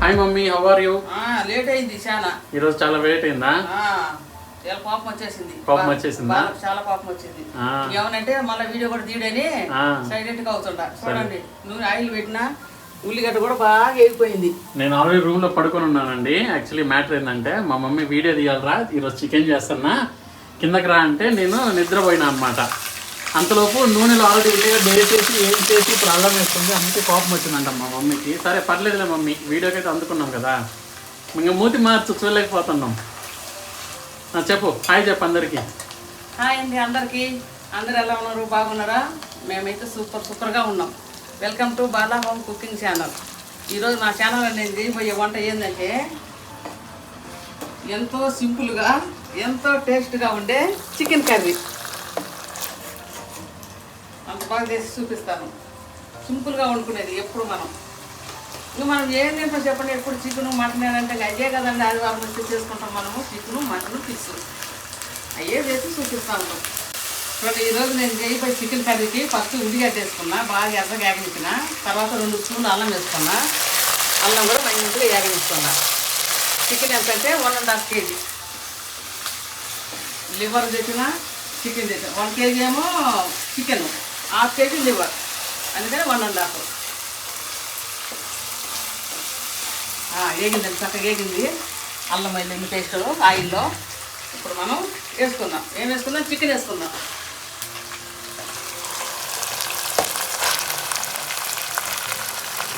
Hi mummy, how are you? Late అయింది చాలా. ఈరోజు చాలా లేట్ అయిందా? కోపం వచ్చేసింది. చాలా కోపం వచ్చింది. ఏమనంటే మళ్ళీ వీడియో కూడా తీయడని సైలెంట్ గా అవుతుంటా. చూడండి, నూనె ఆయిల్ పెట్టినా ఉల్లిగడ్డ కూడా బాగా వేగిపోయింది. నేను ఆల్రెడీ రూమ్ లో పడుకొని ఉన్నానండి. యాక్చువల్లీ మ్యాటర్ ఏంటంటే మా మమ్మీ వీడియో తీయాలరా, ఈరోజు చికెన్ చేస్తున్నా, కిందకి రా అంటే నేను నిద్రపోయినా అనమాట. అంతలోపు నూనెలో ఆల్రెడీ ఉల్లిగడ్డ వేసేసి ఏం చేసి ఇప్పుడు అల్లం వేస్తుంది. అందుకే కోపం వచ్చిందంట మా మమ్మీకి. సరే పర్లేదులే మమ్మీ, వీడియోకి అయితే అందుకున్నాం కదా, ఇంకా మూతి మార్చు చూడలేకపోతున్నాం. చెప్పు, హాయ్ చెప్పు అందరికి. హాయ్ అండి అందరికి. అందరు ఎలా ఉన్నారు? బాగున్నారా? మేమైతే సూపర్గా ఉన్నాం. Welcome to Bala home cooking channel. ఈరోజు నా ఛానల్ అనేది చేయబోయే వంట ఏంటంటే ఎంతో సింపుల్గా ఎంతో టేస్ట్గా ఉండే చికెన్ కర్రీ. అంత బాగా చేసి చూపిస్తాను. సింపుల్గా వండుకునేది ఎప్పుడు మనం ఏం తింటాం చెప్పండి. ఎప్పుడు చికెను మటన్ అంటే అయ్యే కదండి. ఆదివారం నుంచి చేసుకుంటాం మనము చికెను మటన్ ఫిష్ అయ్యే చేసి చూపిస్తూ ఉంటాం. చూడండి, ఈరోజు నేను చేయబోయే చికెన్ కర్రీకి ఫస్ట్ ఉల్లిగడ్డ వేసుకున్నా, బాగా ఎర్రగా ఏగనిచ్చిన తర్వాత 2 స్పూన్లు అల్లం వేసుకున్నా. అల్లం కూడా మంచిగా ఏగనిస్తున్నా. చికెన్ ఎంత అంటే 1.5 kg. లివర్ తెచ్చిన చికెన్ తెచ్చిన 1 kg ఏమో చికెన్, 1/2 kg లివర్, అందుకని 1.5. ఏగిందండి, చక్కగా ఏగింది. అల్లం వెల్లుల్లి పేస్ట్ ఆయిల్లో. ఇప్పుడు మనం వేసుకుందాం. ఏం వేసుకుందాం? చికెన్ వేసుకుందాం.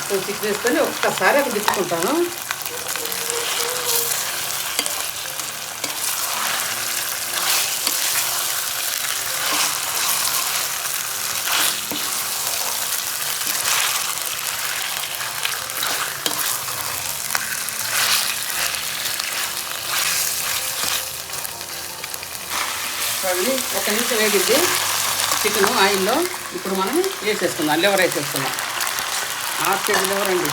ఇప్పుడు చికెన్ వేసుకొని ఒక్కసారి అక్కడ తిప్పుకుంటాను. చూడండి, 1 నిమిషం వేగింది చికెను ఆయిల్లో. ఇప్పుడు మనం వేసేసుకుందాం, లివర్ వేసేసుకుందాం. 1/2 kg లివర్ అండి.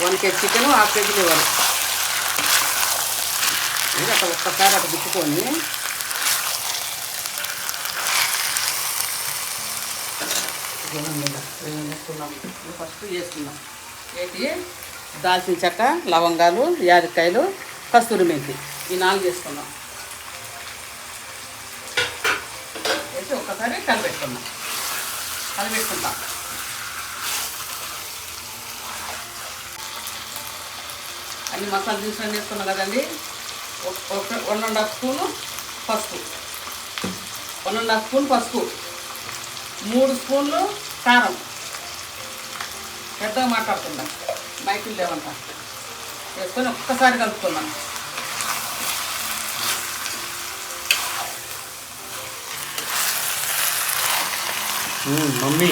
1 kg చికెను, 1/2 kg లివర్. ఇది అక్కడ ఒక్కసారి అక్కడ తిప్పుకొని వేసుకుందాం. ఫస్ట్ వేసుకుందాం. ఏంటి? దాల్చిన చెక్క, లవంగాలు, యాలక్కాయలు, కస్తూరి మెంతి, ఈ 4 వేసుకుందాం. వేసి ఒక్కసారి కలిపెట్టుకుందాం. అన్ని మసాలా దినుసులు వేసుకున్నాం కదండి. 1.5 స్పూను పసుపు, 1.5 స్పూన్ పసుపు, 3 స్పూన్లు కారం. పెద్దగా మాట్లాడుతుందా, మైకులు లేవంట. వేసుకొని ఒక్కసారి కలుపుకుందాం. మమ్మీ,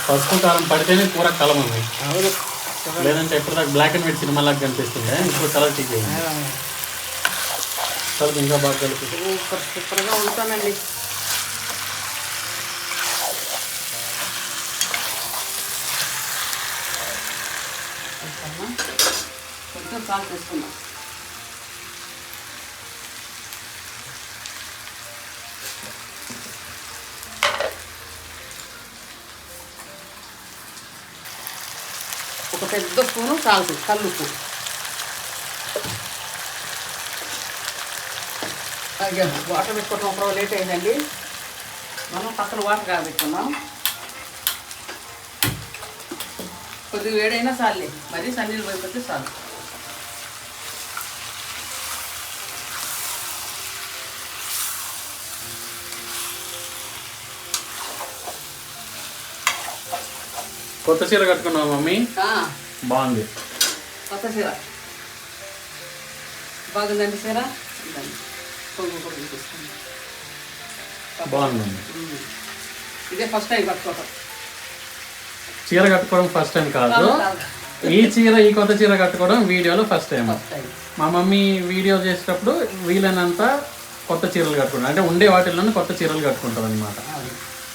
పసుపు కారం పడితేనే కూర కల మమ్మీ. అవును, లేదంటే ఎప్పటిదాకా బ్లాక్ అండ్ వైట్ సినిమా లాగా కనిపిస్తుంది. ఇప్పుడు కలర్ టీక్ అయింది. కలర్ ఇంకా బాగా కలిపి సూపర్గా ఉంటానండి. కొంచెం సాల్ట్ వేసుకుందాం. ఒక పెద్ద స్పూను సాల్ట్, కల్లుప్పు. వాటర్ పెట్టుకోవటం ఒకరోజు లేట్ అయిందండి. మనం పక్కన వాటర్ కాబెట్టుకున్నాం. కొద్దిగా వేడైనా చాలే, మరీ సన్నీళ్ళు పోయిపోతే చాలు. కొత్త చీర కట్టుకున్నావా మమ్మీ? బాగుంది. కొత్త చీర బాగుందండి. చీర బాగుందండి. ఇదే ఫస్ట్ టైం కట్టుకోవటం. చీర కట్టుకోవడం ఫస్ట్ టైం కాదు. ఈ కొత్త చీర కట్టుకోవడం వీడియోలో ఫస్ట్ టైం. మా మమ్మీ వీడియో చేసేటప్పుడు వీలైనంత కొత్త చీరలు కట్టుకుంటాం. అంటే ఉండే వాటిల్లోనే కొత్త చీరలు కట్టుకుంటాం అనమాట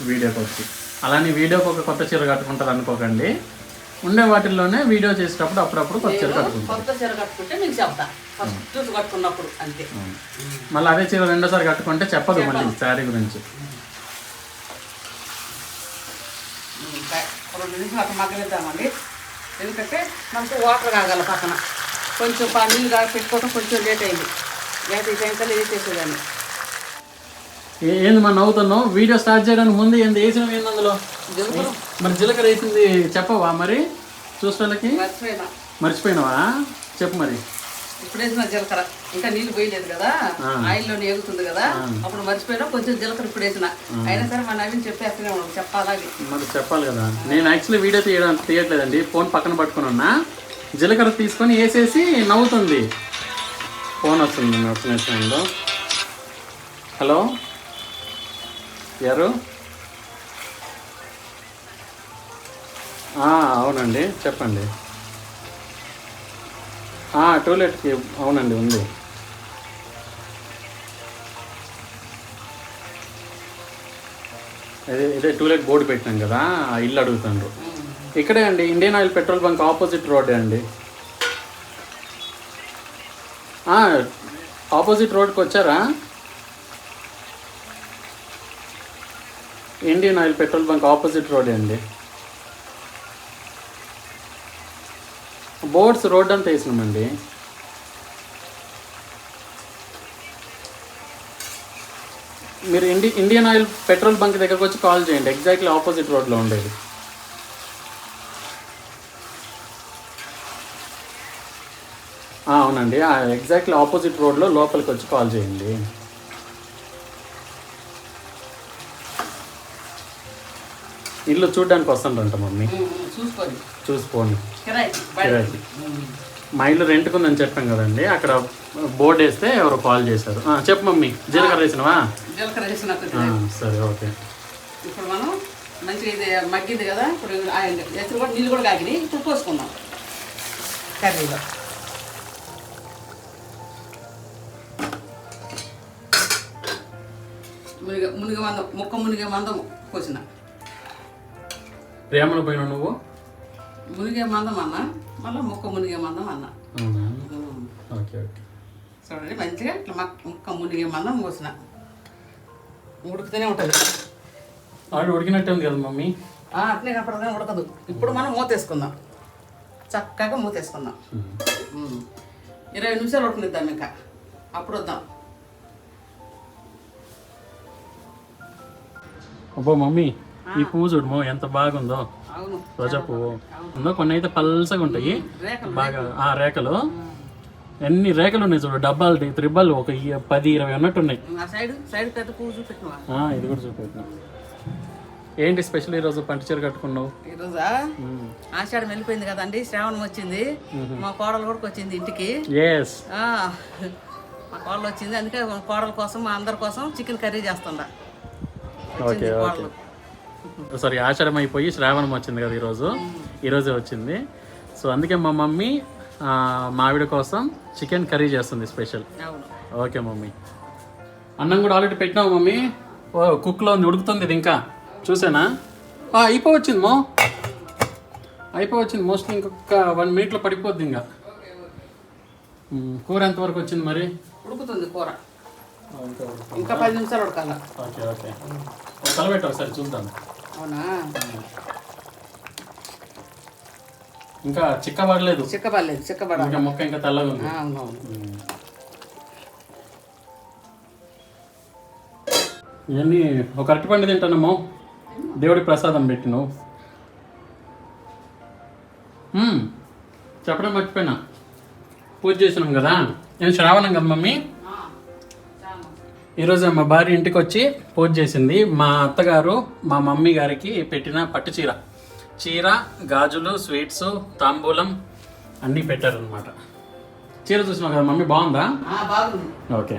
వీడియోకి వచ్చి. అలానే వీడియోకి ఒక కొత్త చీర కట్టుకుంటారు అనుకోకండి. ఉండే వాటిల్లోనే వీడియో చేసేటప్పుడు అప్పుడప్పుడు కొత్త చీర కట్టుకుంటాం. కొత్త చీర కట్టుకుంటే మీకు చెప్తా, ఫస్ట్ కట్టుకున్నప్పుడు అంతే. మళ్ళీ అదే చీర రెండోసారి కట్టుకుంటే చెప్పదు మళ్ళీ శారీ గురించి. 2 నిమిషాలు అక్కడ మగ్గనిద్దామండి. ఎందుకంటే మనకు వాటర్ కాగాలి పక్కన. కొంచెం నీళ్ళు పెట్టుకోవడం కొంచెం లేట్ అయింది. లేట్ అయిపోయాక వేసేసేదాన్ని. ఏంది మన నవ్వుతున్నావు? వీడియో స్టార్ట్ చేయడానికి ముందు ఏంది వేసినావు? ఏంది అందులో జీలకర్ర మరి జీలకర్ర వేసింది చెప్పవా మరి చూసుకోవాలకి? మర్చిపోయినావా? చెప్పు మరి. ఇప్పుడు వేసిన జీలకర్ర ఇంకా నీళ్ళు పోయలేదు కదా, ఆయిల్లో ఏగుతుంది కదా, అప్పుడు మర్చిపోయినా కొంచెం జీలకర్ర ఇప్పుడు వేసిన. అయినా సరే మా నవీన్ చెప్పేస్తూనే ఉన్నాం చెప్పాలి మరి చెప్పాలి కదా. నేను యాక్చువల్లీ వీడియో తీయట్లేదండి, ఫోన్ పక్కన పట్టుకుని ఉన్నా. జీలకర్ర తీసుకొని వేసేసి నవ్వుతుంది. ఫోన్ వస్తుంది ఒక నిమిషంలో. హలో ఎవరు? అవునండి చెప్పండి. టూలెట్కి అవునండి ఉంది. ఇదే టూలెట్ బోర్డు పెట్టినాం కదా, ఆ ఇల్లు అడుగుతుండ్రు. ఇక్కడే అండి, Indian oil petrol bunk opposite రోడ్డే అండి. ఆపోజిట్ రోడ్కి వచ్చారా? Indian oil petrol bunk opposite road అండి. బోర్డ్స్ రోడ్ అంతా వేసినామండి. మీరు ఇండియన్ ఆయిల్ పెట్రోల్ బంక్ దగ్గరకు వచ్చి కాల్ చేయండి, ఎగ్జాక్ట్లీ ఆపోజిట్ రోడ్లో ఉండేది. అవునండి, ఎగ్జాక్ట్లీ ఆపోజిట్ రోడ్లో లోపలికి వచ్చి కాల్ చేయండి. ఇల్లు చూడడానికి వస్తుందంట మమ్మీ. చూసుకోండి. కిరాయికి మా ఇల్లు రెంట్కుందని చెప్పాం కదండి, అక్కడ బోర్డు వేస్తే ఎవరు కాల్ చేశారు. చెప్పు మమ్మీ. జీలకర్ర వేసినవా? జీలకర్ర వేసిన. సరే ఓకే. ఇప్పుడు మనం మంచిగా ఇది మగ్గింది కదా, ఇప్పుడు ఎత్తులు కూడా నీళ్ళు కూడా కాగినాయి. ఇప్పుడు పోసుకుందాం కర్రీలో. మునిగ మందం, మునిగే మందం పోసిన. ప్రేమలో పోయినా నువ్వు? మునిగే మందం అన్న, మళ్ళీ మునిగే మందం అన్న. Okay okay. చూడండి మంచిగా ఇట్లా మునిగే మందం పోసిన. ఉడుకుతూనే ఉంటుంది. ఉడికినట్టే ఉంది కదా మమ్మీ? అట్లే కనపడగానే ఉడకదు. ఇప్పుడు మనం మూతేసుకుందాం, చక్కగా మూతేసుకుందాం. 20 నిమిషాలు ఉడకనిద్దాం, ఇంకా అప్పుడు వద్దాం. అబ్బో మమ్మీ, ఈ పువ్వు చూడమో ఎంత బాగుందో. రోజా పువ్వు ఉందో. కొన్ని అయితే పల్సగా ఉంటాయి బాగా. రేఖలు ఎన్ని రేఖలు ఉన్నాయి చూడు, డబ్బాలు త్రిబ్బాలు ఒక 10-20 ఉన్నట్టు ఉన్నాయి. ఇది కూడా చూపెట్టినా. ఏంటి స్పెషల్ ఈరోజు? పంట చీర కట్టుకున్నావు ఈరోజా? ఆషాఢం వెళ్ళిపోయింది కదండి, శ్రావణం వచ్చింది. మా కోడలు కూడా వచ్చింది ఇంటికి. మా కోడలు వచ్చింది, అందుకే కోడల కోసం మా అందరి కోసం చికెన్ కర్రీ చేస్తుందా. Okay okay. సారీ, ఆషాఢం అయిపోయి శ్రావణం వచ్చింది కదా ఈరోజే వచ్చింది. సో అందుకే మా మమ్మీ మావిడ కోసం చికెన్ కర్రీ చేస్తుంది స్పెషల్. Okay mummy. అన్నం కూడా ఆల్రెడీ పెట్టినావు మమ్మీ. కుక్లో ఉడుకుతుంది ఇది, ఇంకా చూసానా? అయిపోవచ్చింది మోస్ట్లీ. ఇంకొక 1 minute పడిపోద్ది. ఇంకా కూర ఎంతవరకు వచ్చింది మరి? ఉడుకుతుంది కూర, ఇంకా 10 నిమిషాలు ఉడకాల. Okay okay. కలబెట్టు ఒకసారి చూద్దాం. అవునా? ఇంకా చిక్కబడలేదు. చిక్కబడలేదు. మొక్క ఇంకా తెల్లగా ఉంది. అవునవును. ఇవన్నీ ఒక అరటిపండు తింటానమ్మో, దేవుడి ప్రసాదం పెట్టినావు. చెప్పడం మర్చిపోయినా, పూజ చేసినాం కదా. నేను శ్రావణం కదా మమ్మీ. ఈరోజు మా భార్య ఇంటికి వచ్చి పూజ చేసింది. మా అత్తగారు మా మమ్మీ గారికి పెట్టిన పట్టు చీర, గాజులు, స్వీట్స్, తాంబూలం అన్నీ పెట్టారనమాట. చీర చూసినావు కదా మమ్మీ, బాగుందా? బాగుంది. ఓకే.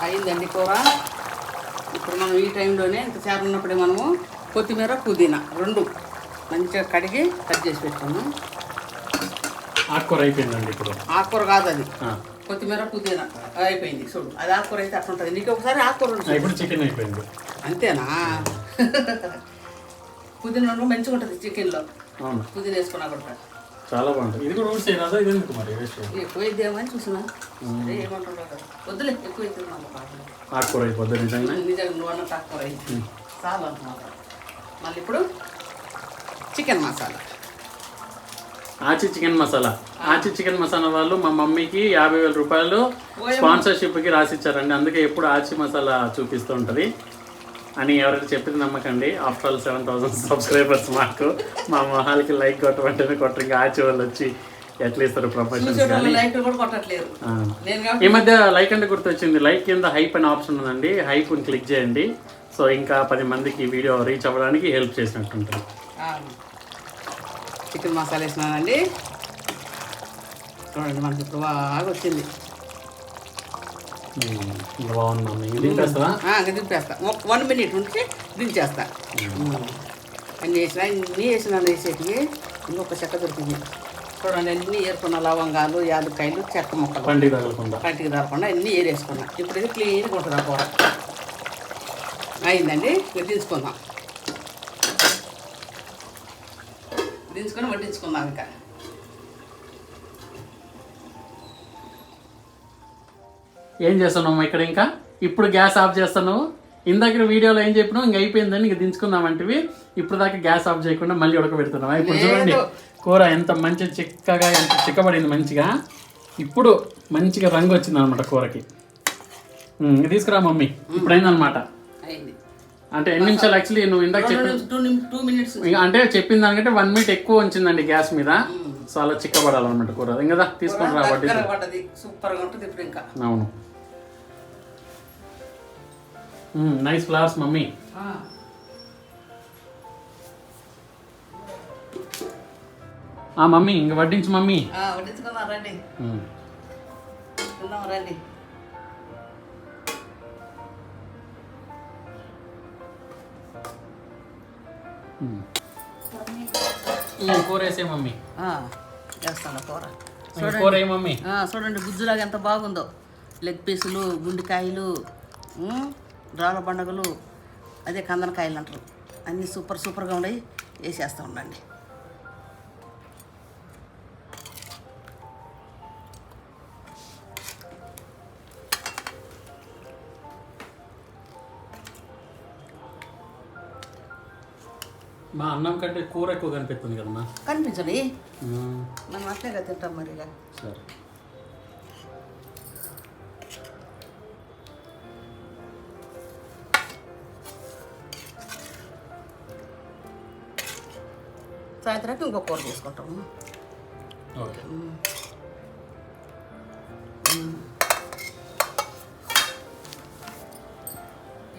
అయిందండి కూర. ఇప్పుడు మనం ఈ టైంలోనే ఇంత చేప ఉన్నప్పుడే మనము కొత్తిమీర, పుదీనా 2 మంచిగా కడిగి కట్ చేసి పెట్టుకున్నాం. ఆకుకూర అయిపోయిందండి ఇప్పుడు. ఆకుకూర కాదు అది, కొత్తిమీర, పుదీనా అయిపోయింది. చూడు, అది ఆకుకూర అయితే అట్లా ఉంటుంది. నీకు ఒకసారి ఆకుకూర ఇప్పుడు చికెన్ అయిపోయింది. అంతేనా? పుదీనా మంచిగా ఉంటుంది చికెన్లో. పుదీనా వేసుకున్నా కూడా చాలా బాగుంటుంది. ఇది కూడా ఊడ్స్ అయినా ఇది ఎందుకు మరి? ఎక్కువ ఇద్దామని చూసినా ఏమంటారు కదా, వద్దులే ఎక్కువ ఇద్దాం. ఆకుకూర అయిపోద్ది నిజంగా. నువ్వు అన్నట్టు ఆకుకూర అయింది చాలా అన్నమాట. మళ్ళీ ఇప్పుడు చికెన్ మసాలా. ఆచి చికెన్ మసాలా. ఆచి చికెన్ మసాలా వాళ్ళు మా మమ్మీకి 50,000 రూపాయలు స్పాన్సర్షిప్కి రాసిచ్చారండి. అందుకే ఎప్పుడు ఆచి మసాలా చూపిస్తూ ఉంటుంది అని ఎవరైతే చెప్పింది నమ్మకండి. ఆఫ్టర్ ఆల్ 7,000 సబ్స్క్రైబర్స్ మాకు. మా మొహాలకి లైక్ కొట్టమంటేనే కొట్టరు. ఇంకా ఆచి వాళ్ళు వచ్చి ఎట్లా ఇస్తారు ప్రొఫెషన్స్ కానీ. ఈ మధ్య లైక్ అంటే గుర్తొచ్చింది. లైక్ కింద హైప్ అనే ఆప్షన్ ఉందండి. హైప్ క్లిక్ చేయండి. సో ఇంకా 10 మందికి వీడియో రీచ్ అవ్వడానికి హెల్ప్ చేసినట్టుంటుంది. చికెన్ మసాలా వేసినానండి. చూడండి మనకి ఇప్పుడు బాగా వచ్చింది. ఇంకా బాగుంది మమ్మీ. దింపేస్తావా? దింపేస్తా. 1 minute ఉంచి దించేస్తా. అన్నీ వేసినా వేసేటివి ఇంకొక చెక్క దొరికింది. చూడండి అన్నీ ఏరుకున్న లవంగాలు, యాలక్కాయలు, చెక్క ముక్కలు పంటికి తగలకుండా అన్నీ ఏరేసుకున్నా. ఇప్పుడు ఇది క్లీన్గా ఉంటుంది. కూర అయిందండి. దించుకుందాం. దించుకొని వడ్డించుకుందాం. ఇంకా ఏం చేస్తున్నావు ఇక్కడ? ఇంకా ఇప్పుడు గ్యాస్ ఆఫ్ చేస్తాను. ఇందాక వీడియోలో ఏం చెప్పినావు? ఇంక అయిపోయిందని ఇంక దించుకుందామంటివి. ఇప్పుడు దాకా గ్యాస్ ఆఫ్ చేయకుండా మళ్ళీ ఉడకబెడుతున్నావా? ఇప్పుడు చూడండి కూర ఎంత మంచి చిక్కగా, ఎంత చిక్కబడింది మంచిగా. ఇప్పుడు మంచిగా రంగు వచ్చింది అనమాట కూరకి. తీసుకురా మమ్మీ. ఇప్పుడు అయిందనమాట. అంటే ఎన్ని నిమిషాలు? యాక్చువల్లీ నువ్వు ఇందాక చెప్పి 2 minutes అంటే చెప్పిన దానికంటే 1 minute ఎక్కువ ఉంచిందండి గ్యాస్ మీద. సో అలా చిక్కబడాలన్నమాట కూర. ఇంకా తీసుకొని రా. సూపర్గా ఉంటుంది ఇప్పుడు. ఇంకా అవును. Nice flowers mummy. మమ్మీ ఇంక వడ్డించు మమ్మీ. వడ్డించుకుందాం రండి. రండి. కూర వేసే మమ్మీ. వేస్తాను కూర. కూర ఏ మమ్మీ? చూడండి గుజ్జులాగా ఎంత బాగుందో. లెగ్ పీసులు, గుండెకాయలు, రాళ్ళ బండగలు, అదే కందనకాయలు అంటారు. అన్నీ సూపర్గా ఉన్నాయి. వేసేస్తూ ఉండండి. మా అన్నం కంటే కూర ఎక్కువ కనిపిస్తుంది కదమ్మా. కనిపించండి. మనం అట్లేగా తింటాం మరిగా. సరే. సాయంత్రానికి ఇంకో కూర తీసుకుంటాము. ఓకే.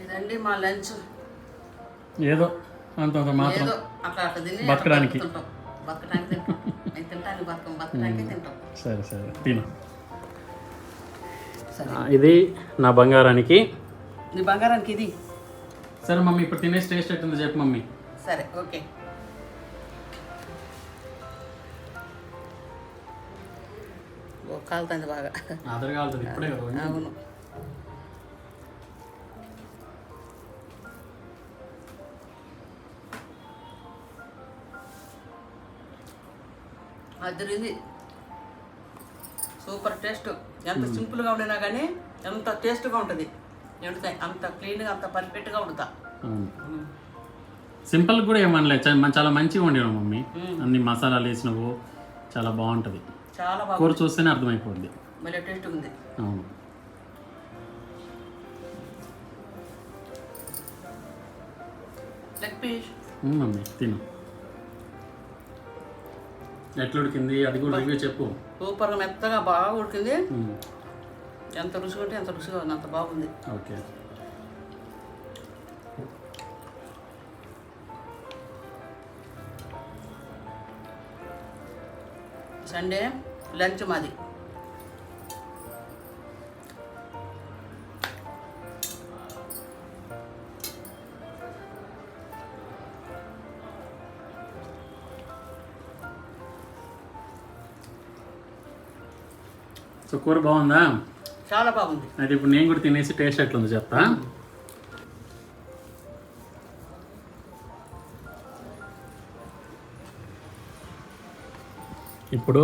ఇదండి మా లంచ్. ఏదో అంత మాత్రం బతకడానికి. సరే సరే తిను. ఇది నా బంగారానికి. నీ బంగారానికి ఇది. సరే మమ్మీ ఇప్పుడు తినేసి టేస్ట్ ఎట్టుందో చెప్పు మమ్మీ. సరే ఓకే. కాలుతుంది బాగా. ఆదర కాలుతుంది ఇప్పుడే కదా. అవును. అదిరింది. Super taste. ఎంత సింపుల్గా ఉండినా కానీ ఎంత టేస్ట్గా ఉంటుంది. అంత క్లీన్గా, అంత పర్ఫెక్ట్గా వండుతా. సింపుల్ కూడా ఏమనలేదు. చాలా మంచిగా వండినావు మమ్మీ. అన్ని మసాలాలు వేసినావు. చాలా బాగుంటుంది. చాలా బాగుంది. కూర చూస్తేనే అర్థమైపోద్ది. మళ్ళీ టేస్ట్ ఉంది. అవును. లెగ్ పీస్ మమ్మీ తిను. ఎట్లా ఉడికింది అది కూడా రివ్యూ చెప్పు. సూపర్గా మెత్తగా బాగా ఉడికింది. ఎంత రుచిగా ఉంటే అంత రుచిగా ఉంది. అంత బాగుంది. ఓకే. సండే లంచ్ మాది. సో కూర బాగుందా? చాలా బాగుంది. అయితే ఇప్పుడు నేను కూడా తినేసి టేస్ట్ ఎట్లుందో చెప్తా. ఇప్పుడు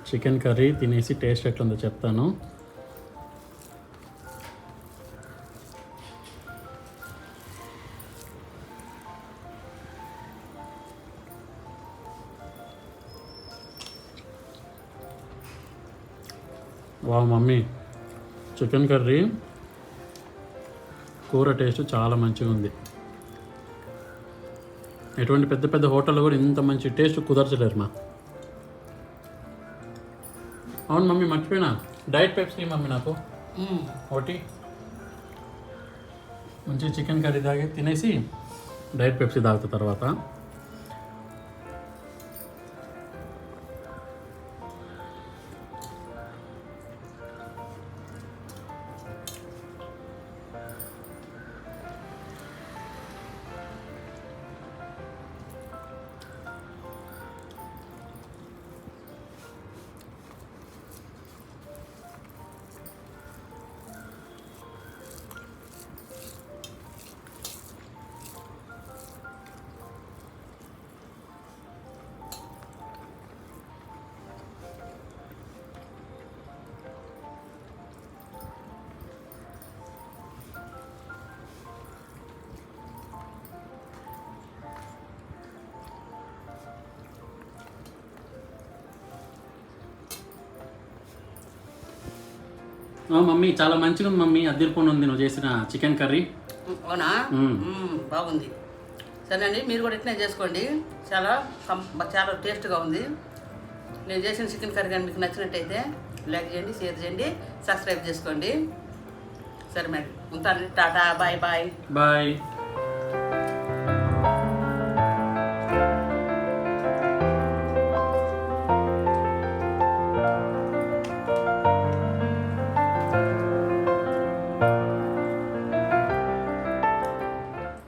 చికెన్ కర్రీ తినేసి టేస్ట్ ఎట్లుందో చెప్తాను. వా మమ్మీ చికెన్ కర్రీ కూర టేస్ట్ చాలా మంచిగా ఉంది. ఎటువంటి పెద్ద పెద్ద హోటల్లో కూడా ఇంత మంచి టేస్ట్ కుదర్చలేరు మా. అవును మమ్మీ మర్చిపోయినా, డైట్ పెప్సీ మమ్మీ నాకు ఒకటి. మంచి చికెన్ కర్రీ తాగి తినేసి డైట్ పెప్సీ తాగుతా తర్వాత. మమ్మీ చాలా మంచిగా ఉంది మమ్మీ, అద్దరిపోయి ఉంది నువ్వు చేసిన చికెన్ కర్రీ. అవునా? బాగుంది. సరేనండి, మీరు కూడా ఇట్లనే చేసుకోండి. చాలా చాలా టేస్ట్గా ఉంది. నేను చేసిన చికెన్ కర్రీ కానీ మీకు నచ్చినట్టయితే లైక్ చేయండి, షేర్ చేయండి, సబ్స్క్రైబ్ చేసుకోండి. సరే మరి ఉంటాను. Tata, bye bye. బాయ్.